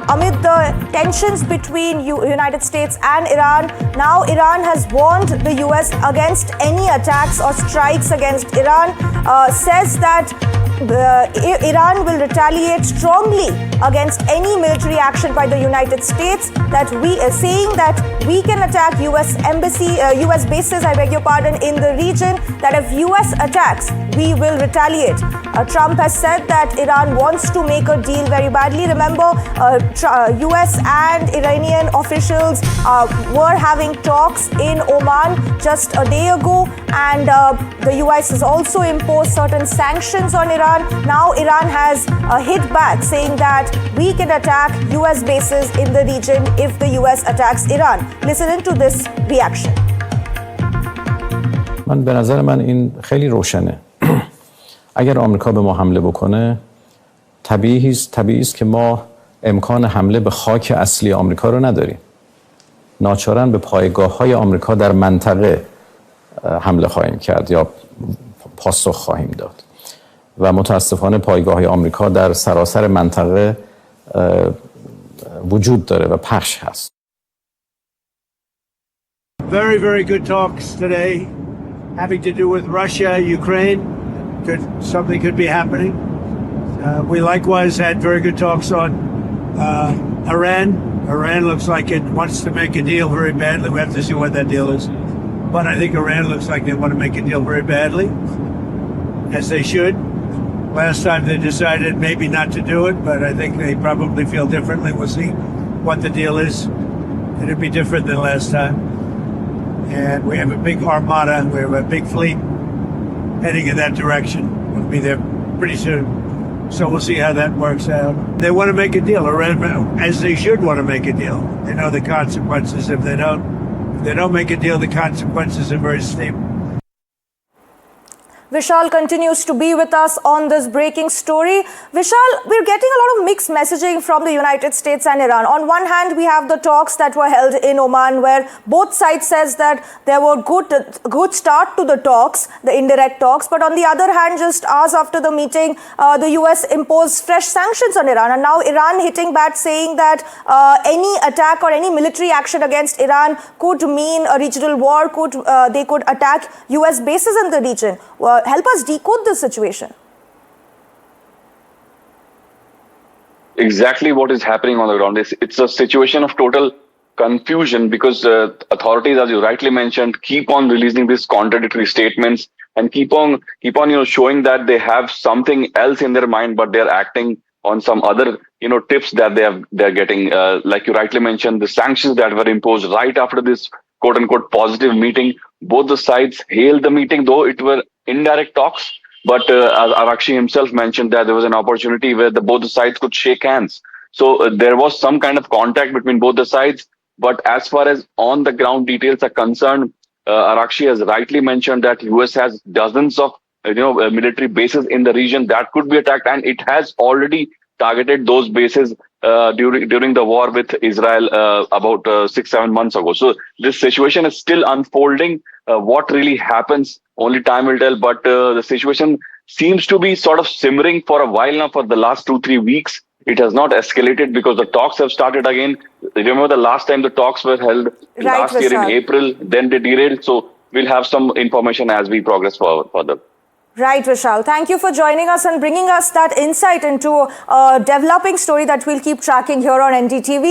amid the tensions between United States and Iran, now Iran has warned the US against any attacks or strikes against Iran, says that Iran will retaliate strongly against any military action by the United States, that saying that we can attack US bases, I beg your pardon, in the region, that if US attacks, we will retaliate. Trump has said that Iran wants to make a deal very badly. Remember, US and Iranian officials were having talks in Oman just a day ago, and the US has also imposed certain sanctions on Iran. Now Iran has hit back, saying that we can attack US bases in the region if the US attacks Iran. Listen into this reaction. من به نظر من این خیلی روشنه. اگر آمریکا به ما حمله بکنه، طبیعی است که ما امکان حمله به خاک اصلی آمریکا رو نداریم. ناچارا به پایگاه‌های آمریکا در منطقه حمله خواهیم کرد یا پاسخ خواهیم داد. و متاسفانه پایگاه‌های آمریکا در سراسر منطقه وجود داره و پخش هست. Very, very good talks today having to do with Russia, Ukraine. Something could be happening. We likewise had very good talks on Iran. Iran looks like it wants to make a deal very badly. We have to see what that deal is. But I think Iran looks like they want to make a deal very badly, as they should. Last time they decided maybe not to do it, but I think they probably feel differently. We'll see what the deal is. It'll be different than last time. And we have a big armada, we have a big fleet heading in that direction. We'll be there pretty soon. So we'll see how that works out. They want to make a deal, as they should want to make a deal. They know the consequences if they don't. If they don't make a deal, the consequences are very steep. Vishal continues to be with us on this breaking story. Vishal, we're getting a lot of mixed messaging from the United States and Iran. On one hand, we have the talks that were held in Oman, where both sides says that there were good start to the talks, the indirect talks. But on the other hand, just hours after the meeting, the US imposed fresh sanctions on Iran. And now Iran hitting back, saying that any attack or any military action against Iran could mean a regional war, they could attack US bases in the region. Help us decode this situation. Exactly what is happening on the ground is it's a situation of total confusion, because authorities, as you rightly mentioned, keep on releasing these contradictory statements and keep on showing that they have something else in their mind, but they're acting on some other tips that they're getting. Like you rightly mentioned, the sanctions that were imposed right after this quote unquote positive meeting. Both the sides hailed the meeting, though it were indirect talks. But Arakshi himself mentioned that there was an opportunity where both the sides could shake hands. So there was some kind of contact between both the sides. But as far as on the ground details are concerned, Arakshi has rightly mentioned that US has dozens of military bases in the region that could be attacked, and it has already targeted those bases during the war with Israel about 6-7 months ago. So this situation is still unfolding. What really happens, only time will tell. But the situation seems to be sort of simmering for a while now. For the last 2-3 weeks, it has not escalated because the talks have started again. Remember the last time the talks were held last year in April, then they derailed. So we'll have some information as we progress further. Right, Vishal. Thank you for joining us and bringing us that insight into a developing story that we'll keep tracking here on NDTV.